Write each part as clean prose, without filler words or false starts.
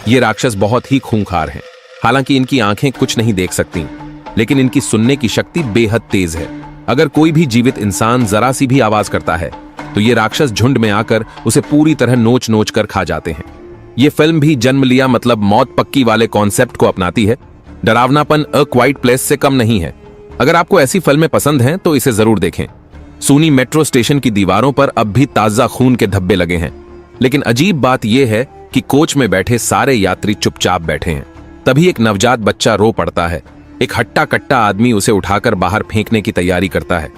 ये राक्षस बहुत ही खूंखार हैं। हालांकि इनकी आंखें कुछ नहीं देख सकती, लेकिन इनकी सुनने की शक्ति बेहद तेज है। अगर कोई भी जीवित इंसान जरा सी भी आवाज करता है तो ये राक्षस झुंड में आकर उसे पूरी तरह नोच नोच कर खा जाते हैं। ये फिल्म भी जन्म लिया मतलब मौत पक्की वाले कॉन्सेप्ट को अपनाती है। डरावनापन अ क्वाइट प्लेस से कम नहीं है। अगर आपको ऐसी फिल्में पसंद हैं तो इसे जरूर देखें। सूनी मेट्रो स्टेशन की दीवारों पर अब भी ताजा खून के धब्बे लगे हैं, लेकिन अजीब बात यह है कि कोच में बैठे सारे यात्री चुपचाप बैठे हैं। तभी एक नवजात बच्चा रो पड़ता है। एक हट्टा कट्टा आदमी उसे उठाकर बाहर फेंकने की तैयारी करता है,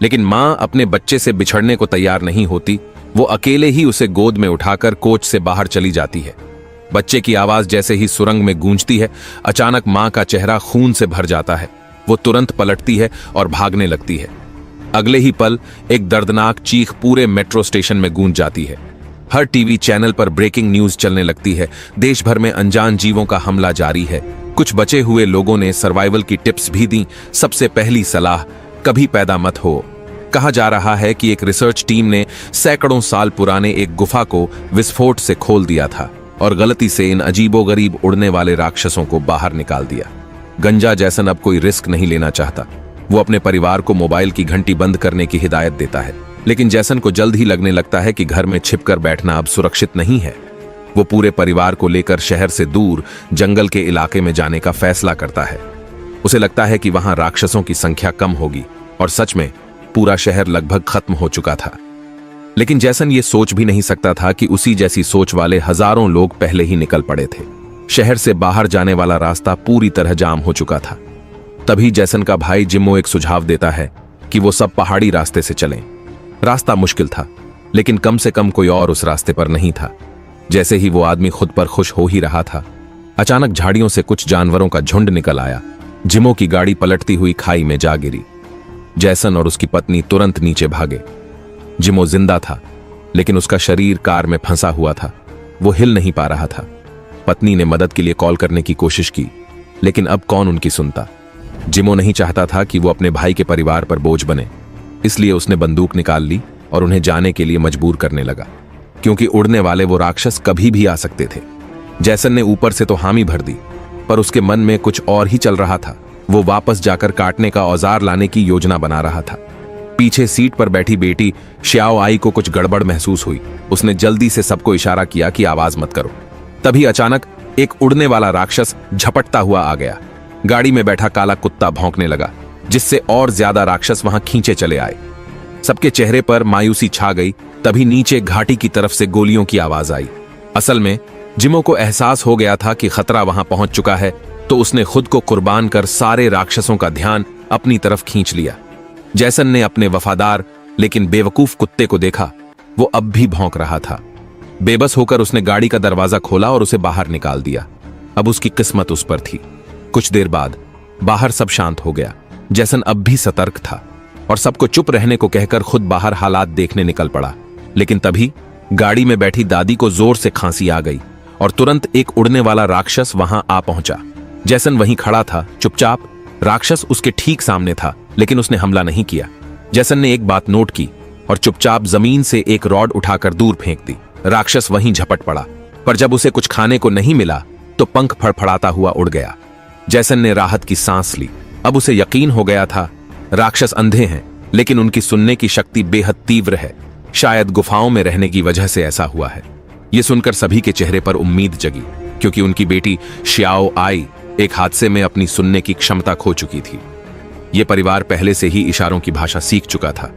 लेकिन मां अपने बच्चे से बिछड़ने को तैयार नहीं होती। वो अकेले ही उसे गोद में उठाकर कोच से बाहर चली जाती है। बच्चे की आवाज जैसे ही सुरंग में गूंजती है, अचानक मां का चेहरा खून से भर जाता है। वो तुरंत पलटती है और भागने लगती है। अगले ही पल एक दर्दनाक चीख पूरे मेट्रो स्टेशन में गूंज जाती है। हर टीवी चैनल पर ब्रेकिंग न्यूज चलने लगती है। देश भर में अनजान जीवों का हमला जारी है। कुछ बचे हुए लोगों ने सर्वाइवल की टिप्स भी दी। सबसे पहली सलाह, कभी पैदा मत हो। कहा जा रहा है कि एक रिसर्च टीम ने सैकड़ों साल पुराने एक गुफा को विस्फोट से खोल दिया था और गलती से इन अजीबोगरीब उड़ने वाले राक्षसों को बाहर निकाल दिया। गंजा जैसन अब कोई रिस्क नहीं लेना चाहता। वो अपने परिवार को मोबाइल की घंटी बंद करने की हिदायत देता है, लेकिन जैसन को जल्द ही लगने लगता है कि घर में छिपकर बैठना अब सुरक्षित नहीं है। वो पूरे परिवार को लेकर शहर से दूर जंगल के इलाके में जाने का फैसला करता है। उसे लगता है कि वहां राक्षसों की संख्या कम होगी, और सच में पूरा शहर लगभग खत्म हो चुका था। लेकिन जैसन ये सोच भी नहीं सकता था कि उसी जैसी सोच वाले हजारों लोग पहले ही निकल पड़े थे। शहर से बाहर जाने वाला रास्ता पूरी तरह जाम हो चुका था। तभी जैसन का भाई जिमो एक सुझाव देता है कि वो सब पहाड़ी रास्ते से चलें। रास्ता मुश्किल था, लेकिन कम से कम कोई और उस रास्ते पर नहीं था। जैसे ही वो आदमी खुद पर खुश हो ही रहा था, अचानक झाड़ियों से कुछ जानवरों का झुंड निकल आया। जिमो की गाड़ी पलटती हुई खाई में जा गिरी। जैसन और उसकी पत्नी तुरंत नीचे भागे। जिमो जिंदा था, लेकिन उसका शरीर कार में फंसा हुआ था। वो हिल नहीं पा रहा था। पत्नी ने मदद के लिए कॉल करने की कोशिश की, लेकिन अब कौन उनकी सुनता। जिमो नहीं चाहता था कि वो अपने भाई के परिवार पर बोझ बने, इसलिए उसने बंदूक निकाल ली और उन्हें जाने के लिए मजबूर करने लगा, क्योंकि उड़ने वाले वो राक्षस कभी भी आ सकते थे। जैसन ने ऊपर से तो हामी भर दी, पर उसके मन में कुछ और ही चल रहा था। वो वापस जाकर काटने का औजार लाने की योजना बना रहा था। पीछे सीट पर बैठी बेटी श्याओ आई को कुछ गड़बड़ महसूस हुई। उसने जल्दी से सबको इशारा किया कि आवाज मत करो। तभी अचानक एक उड़ने वाला राक्षस झपटता हुआ आ गया। गाड़ी में बैठा काला कुत्ता भौंकने लगा, जिससे और ज्यादा राक्षस वहां खींचे चले आए। सबके चेहरे पर मायूसी छा गई। तभी नीचे घाटी की तरफ से गोलियों की आवाज आई। असल में जिमो को एहसास हो गया था कि खतरा वहां पहुंच चुका है, तो उसने खुद को कुर्बान कर सारे राक्षसों का ध्यान अपनी तरफ खींच लिया। जैसन ने अपने वफादार लेकिन बेवकूफ कुत्ते को देखा। वो अब भी भौंक रहा था। बेबस होकर उसने गाड़ी का दरवाजा खोला और उसे बाहर निकाल दिया। अब उसकी किस्मत उस पर थी। कुछ देर बाद बाहर सब शांत हो गया। जैसन अब भी सतर्क था और सबको चुप रहने को कहकर खुद बाहर हालात देखने निकल पड़ा। लेकिन तभी गाड़ी में बैठी दादी को जोर से खांसी आ गई और तुरंत एक उड़ने वाला राक्षस वहां आ पहुंचा। जैसन वहीं खड़ा था चुपचाप। राक्षस उसके ठीक सामने था, लेकिन उसने हमला नहीं किया। जैसन ने एक बात नोट की और चुपचाप जमीन से एक रॉड उठाकर दूर फेंक दी। राक्षस वहीं झपट पड़ा, पर जब उसे कुछ खाने को नहीं मिला तो पंख फड़फड़ाता हुआ उड़ गया। जैसन ने राहत की सांस ली। अब उसे यकीन हो गया था राक्षस अंधे हैं, लेकिन उनकी सुनने की शक्ति बेहद तीव्र है। शायद गुफाओं में रहने की वजह से ऐसा हुआ है। यह सुनकर सभी के चेहरे पर उम्मीद जगी, क्योंकि उनकी बेटी श्याओ आई एक हादसे में अपनी सुनने की क्षमता खो चुकी थी। यह परिवार पहले से ही इशारों की भाषा सीख चुका था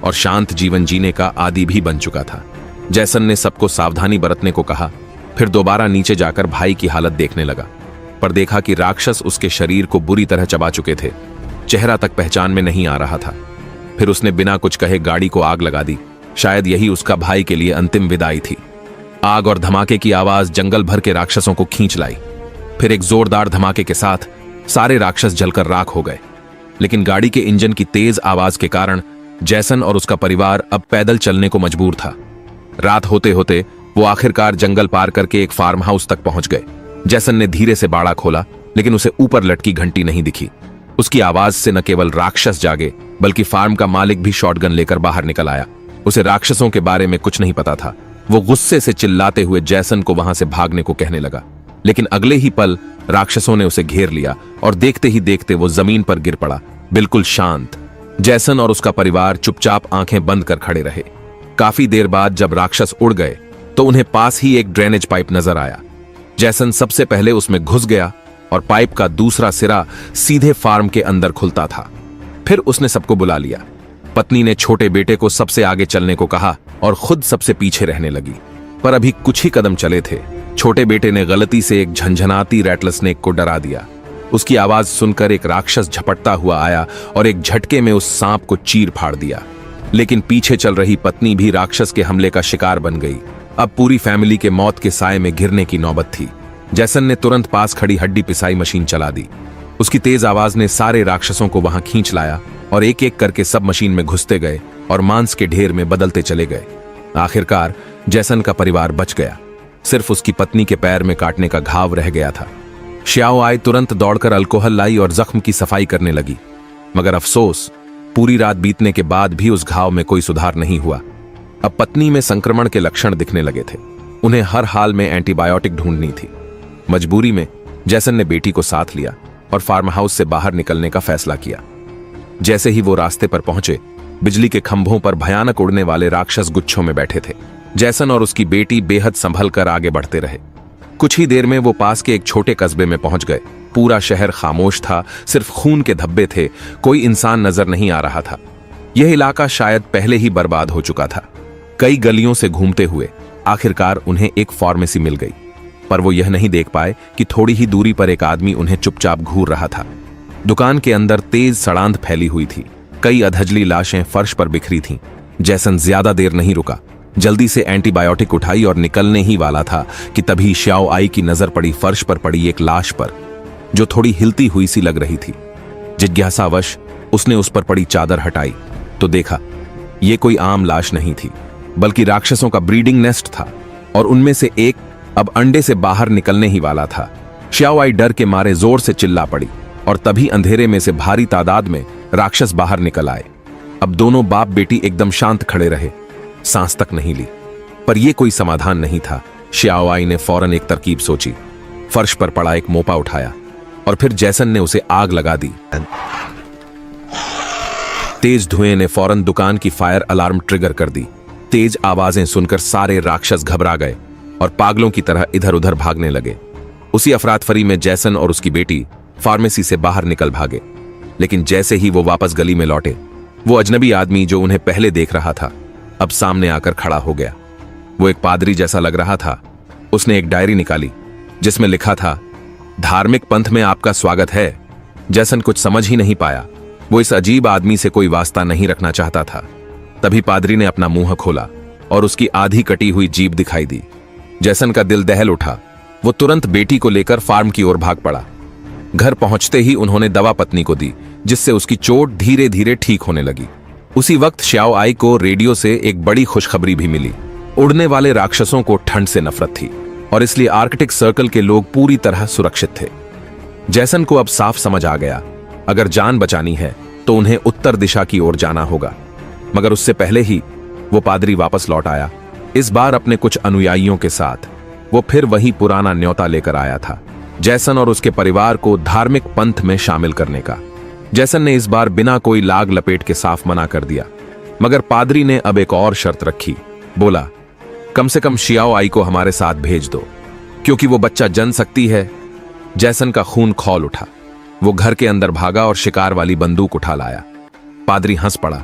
और शांत जीवन जीने का आदी भी बन चुका था। जैसन ने सबको सावधानी बरतने को कहा, फिर दोबारा नीचे जाकर भाई की हालत देखने लगा, पर देखा कि राक्षस उसके शरीर को बुरी तरह चबा चुके थे। चेहरा तक पहचान में नहीं आ रहा था। फिर उसने बिना कुछ कहे गाड़ी को आग लगा दी। शायद यही उसका भाई के लिए अंतिम विदाई थी। आग और धमाके की आवाज जंगल भर के राक्षसों को खींच लाई। फिर एक जोरदार धमाके के साथ सारे राक्षस जलकर राख हो गए। लेकिन गाड़ी के इंजन की तेज आवाज के कारण जैसन और उसका परिवार अब पैदल चलने को मजबूर था। रात होते होते वो आखिरकार जंगल पार करके एक फार्म हाउस तक पहुंच गए। जैसन ने धीरे से बाड़ा खोला, लेकिन उसे ऊपर लटकी घंटी नहीं दिखी। उसकी आवाज से न केवल राक्षस जागे, बल्कि फार्म का मालिक भी शॉटगन लेकर बाहर निकल आया। उसे राक्षसों के बारे में कुछ नहीं पता था। वो गुस्से से चिल्लाते हुए जैसन को वहां से भागने को कहने लगा, लेकिन अगले ही पल राक्षसों ने उसे घेर लिया और देखते ही देखते वो जमीन पर गिर पड़ा, बिल्कुल शांत। जैसन और उसका परिवार चुपचाप आंखें बंद कर खड़े रहे। काफी देर बाद जब राक्षस उड़ गए तो उन्हें पास ही एक ड्रेनेज पाइप नजर आया। जैसन सबसे पहले उसमें घुस गया और पाइप का दूसरा सिरा सीधे फार्म के अंदर खुलता था। फिर उसने सबको बुला लिया। पत्नी ने छोटे बेटे को सबसे आगे चलने को कहा और खुद सबसे पीछे रहने लगी। पर अभी कुछ ही कदम चले थे, छोटे बेटे ने गलती से एक झंझनाती रैटलस्नेक को डरा दिया। उसकी आवाज सुनकर एक राक्षस झपटता हुआ आया और एक झटके में उस सांप को चीर फाड़ दिया। लेकिन पीछे चल रही पत्नी भी राक्षस के हमले का शिकार बन गई। अब पूरी फैमिली के मौत के साए में गिरने की नौबत थी। जैसन ने तुरंत पास खड़ी हड्डी पिसाई मशीन चला दी। उसकी तेज आवाज ने सारे राक्षसों को वहां खींच लाया और एक एक करके सब मशीन में घुसते गए और मांस के ढेर में बदलते चले गए। आखिरकार जैसन का परिवार बच गया। सिर्फ उसकी पत्नी के पैर में काटने का घाव रह गया था। श्याओ आई तुरंत दौड़कर अल्कोहल लाई और जख्म की सफाई करने लगी, मगर अफसोस, पूरी रात बीतने के बाद भी उस घाव में कोई सुधार नहीं हुआ। अब पत्नी में संक्रमण के लक्षण दिखने लगे थे। उन्हें हर हाल में एंटीबायोटिक ढूंढनी थी। मजबूरी में जैसन ने बेटी को साथ लिया और फार्म हाउस से बाहर निकलने का फैसला किया। जैसे ही वो रास्ते पर पहुंचे, बिजली के खंभों पर भयानक उड़ने वाले राक्षस गुच्छों में बैठे थे। जैसन और उसकी बेटी बेहद संभल कर आगे बढ़ते रहे। कुछ ही देर में वो पास के एक छोटे कस्बे में पहुंच गए। पूरा शहर खामोश था, सिर्फ खून के धब्बे थे, कोई इंसान नजर नहीं आ रहा था। यह इलाका शायद पहले ही बर्बाद हो चुका था। कई गलियों से घूमते हुए आखिरकार उन्हें एक फार्मेसी मिल गई, पर वो यह नहीं देख पाए कि थोड़ी ही दूरी पर एक आदमी उन्हें चुपचाप घूर रहा था। दुकान के अंदर तेज सड़ांध फैली हुई थी। कई अधजली लाशें फर्श पर बिखरी थीं। जैसन ज्यादा देर नहीं रुका, जल्दी से एंटीबायोटिक उठाई और निकलने ही वाला था कि तभी श्याओ आई की नजर पड़ी फर्श पर पड़ी एक लाश पर, जो थोड़ी हिलती हुई सी लग रही थी। जिज्ञासावश उसने उस पर पड़ी चादर हटाई तो देखा ये कोई आम लाश नहीं थी, बल्कि राक्षसों का ब्रीडिंग नेस्ट था और उनमें से एक अब अंडे से बाहर निकलने ही वाला था। श्याओ आई डर के मारे जोर से चिल्ला पड़ी और तभी अंधेरे में से भारी तादाद में राक्षस बाहर निकल आए। अब दोनों बाप बेटी एकदम शांत खड़े रहे, सांस तक नहीं ली। पर यह कोई समाधान नहीं था। श्याओ आई ने फौरन एक तरकीब सोची। फर्श पर पड़ा एक मोपा उठाया और फिर जैसन ने उसे आग लगा दी। तेज धुएं ने फौरन दुकान की फायर अलार्म ट्रिगर कर दी। तेज आवाजें सुनकर सारे राक्षस घबरा गए और पागलों की तरह इधर उधर भागने लगे। उसी अफरातफरी में जैसन और उसकी बेटी फार्मेसी से बाहर निकल भागे। लेकिन जैसे ही वो वापस गली में लौटे, वो अजनबी आदमी जो उन्हें पहले देख रहा था अब सामने आकर खड़ा हो गया। वो एक पादरी जैसा लग रहा था। उसने एक डायरी निकाली जिसमें लिखा था, धार्मिक पंथ में आपका स्वागत है। जैसन कुछ समझ ही नहीं पाया। वो इस अजीब आदमी से कोई वास्ता नहीं रखना चाहता था। तभी पादरी ने अपना मुंह खोला और उसकी आधी कटी हुई जीभ दिखाई दी। जैसन का दिल दहल उठा। वो तुरंत बेटी को लेकर फार्म की ओर भाग पड़ा। घर पहुंचते ही उन्होंने दवा पत्नी को दी, जिससे उसकी चोट धीरे धीरे ठीक होने लगी। उसी वक्त श्याओ आई को रेडियो से एक बड़ी खुशखबरी भी मिली। उड़ने वाले राक्षसों को ठंड से नफरत थी और इसलिए आर्कटिक सर्कल के लोग पूरी तरह सुरक्षित थे। जैसन को अब साफ समझ आ गया, अगर जान बचानी है तो उन्हें उत्तर दिशा की ओर जाना होगा। मगर उससे पहले ही वो पादरी वापस लौट आया। इस बार अपने कुछ अनुयायियों के साथ वो फिर वही पुराना न्योता लेकर आया था, जैसन और उसके परिवार को धार्मिक पंथ में शामिल करने का। जैसन ने इस बार बिना कोई लाग लपेट के साफ मना कर दिया, मगर पादरी ने अब एक और शर्त रखी। बोला, कम से कम श्याओ आई को हमारे साथ भेज दो, क्योंकि वो बच्चा जन सकती है। जैसन का खून खौल उठा। वो घर के अंदर भागा और शिकार वाली बंदूक उठा लाया। पादरी हंस पड़ा।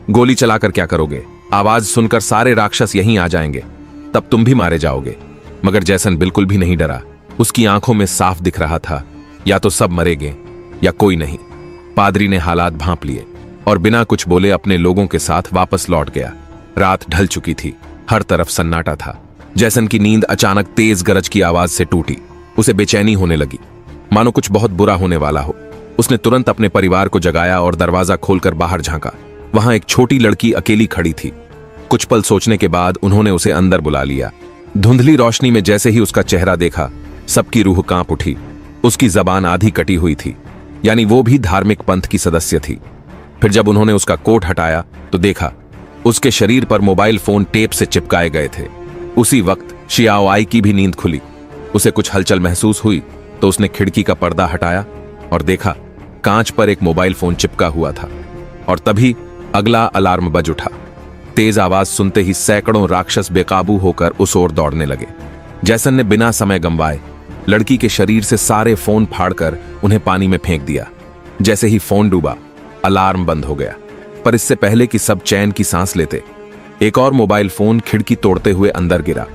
गोली चलाकर क्या करोगे? आवाज सुनकर सारे राक्षस यहीं आ जाएंगे, तब तुम भी मारे जाओगे। मगर जैसन बिल्कुल भी नहीं डरा। उसकी आंखों में साफ दिख रहा था, या तो सब मरेंगे या कोई नहीं। पादरी ने हालात भांप लिए और बिना कुछ बोले अपने लोगों के साथ वापस लौट गया। रात ढल चुकी थी, हर तरफ सन्नाटा था। जैसन की नींद अचानक तेज गरज की आवाज से टूटी। उसे बेचैनी होने लगी, मानो कुछ बहुत बुरा होने वाला हो। उसने तुरंत अपने परिवार को जगाया और दरवाजा खोलकर बाहर झांका। वहां एक छोटी लड़की अकेली खड़ी थी। कुछ पल सोचने के बाद उन्होंने उसे अंदर बुला लिया। धुंधली रोशनी में जैसे ही उसका चेहरा देखा, सबकी रूह कांप उठी। उसकी जबान आधी कटी हुई थी, यानी वो भी धार्मिक पंथ की सदस्य थी। फिर जब उन्होंने उसका कोट हटाया तो देखा उसके शरीर पर मोबाइल फोन टेप से चिपकाए गए थे। उसी वक्त श्याओ आई की भी नींद खुली। उसे कुछ हलचल महसूस हुई तो उसने खिड़की का पर्दा हटाया और देखा कांच पर एक मोबाइल फोन चिपका हुआ था। और तभी अगला अलार्म बज उठा। तेज आवाज सुनते ही सैकड़ों राक्षस बेकाबू होकर उस ओर दौड़ने लगे। जैसन ने बिना समय गंवाए लड़की के शरीर से सारे फोन फाड़कर उन्हें पानी में फेंक दिया। जैसे ही फोन डूबा, अलार्म बंद हो गया। पर इससे पहले कि सब चैन की सांस लेते, एक और मोबाइल फोन खिड़की तोड़ते हुए अंदर गिरा।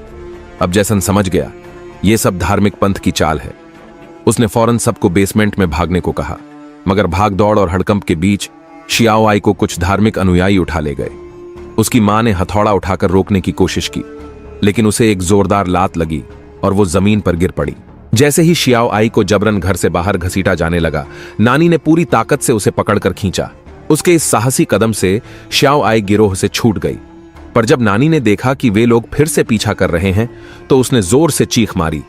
अब जैसन समझ गया यह सब धार्मिक पंथ की चाल है। उसने फौरन सबको बेसमेंट में भागने को कहा, मगर भाग दौड़ और हड़कंप के बीच शियाओ आई को कुछ धार्मिक अनुयायी उठा ले गए। उसकी मां ने हथौड़ा उठाकर रोकने की कोशिश की, लेकिन उसे एक जोरदार लात लगी और वो जमीन पर गिर पड़ी। जैसे ही शियाओ आई को जबरन घर से बाहर घसीटा जाने लगा, नानी ने पूरी ताकत से उसे पकड़कर खींचा। उसके इस साहसी कदम से शियाओ आई गिरोह से छूट गई। पर जब नानी ने देखा कि वे लोग फिर से पीछा कर रहे हैं तो उसने जोर से चीख मारी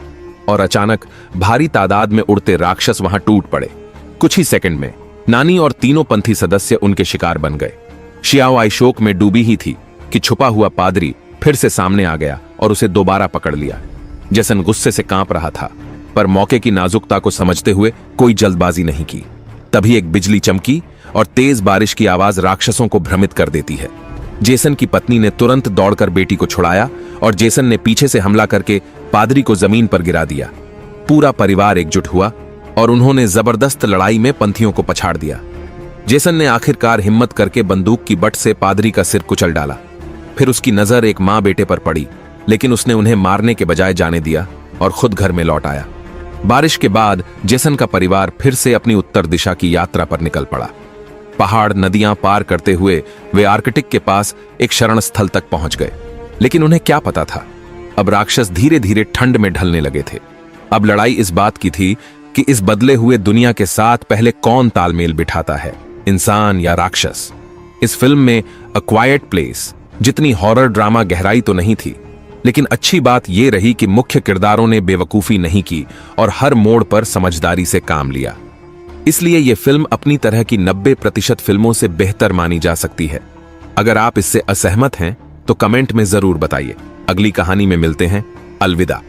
और अचानक भारी तादाद में उड़ते राक्षस वहां टूट पड़े। कुछ ही सेकंड में नानी और तीनों पंथी सदस्य उनके शिकार बन गए। शियाओ आई शोक में डूबी ही थी कि छुपा हुआ पादरी फिर से सामने आ गया और उसे दोबारा पकड़ लिया। जैसन गुस्से से कांप रहा था, पर मौके की नाजुकता को समझते हुए कोई जल्दबाजी नहीं की। तभी एक बिजली चमकी और तेज बारिश की आवाज राक्षसों को भ्रमित कर देती है। जेसन की पत्नी ने तुरंत दौड़कर बेटी को छुड़ाया और जेसन ने पीछे से हमला करके पादरी को जमीन पर गिरा दिया। पूरा परिवार एकजुट हुआ और उन्होंने जबरदस्त लड़ाई में पंथियों को पछाड़ दिया। जेसन ने आखिरकार हिम्मत करके बंदूक की बट से पादरी का सिर कुचल डाला। फिर उसकी नजर एक मां बेटे पर पड़ी, लेकिन उसने उन्हें मारने के बजाय जाने दिया और खुद घर में लौट आया। बारिश के बाद जेसन का परिवार फिर से अपनी उत्तर दिशा की यात्रा पर निकल पड़ा। पहाड़ नदियां पार करते हुए वे आर्कटिक के पास एक शरण स्थल तक पहुंच गए। लेकिन उन्हें क्या पता था, अब राक्षस धीरे धीरे ठंड में ढलने लगे थे। अब लड़ाई इस बात की थी कि इस बदले हुए दुनिया के साथ पहले कौन तालमेल बिठाता है, इंसान या राक्षस। इस फिल्म में अ क्वाइट प्लेस जितनी हॉरर ड्रामा गहराई तो नहीं थी, लेकिन अच्छी बात यह रही कि मुख्य किरदारों ने बेवकूफी नहीं की और हर मोड़ पर समझदारी से काम लिया। इसलिए यह फिल्म अपनी तरह की 90% फिल्मों से बेहतर मानी जा सकती है। अगर आप इससे असहमत हैं तो कमेंट में जरूर बताइए। अगली कहानी में मिलते हैं। अलविदा।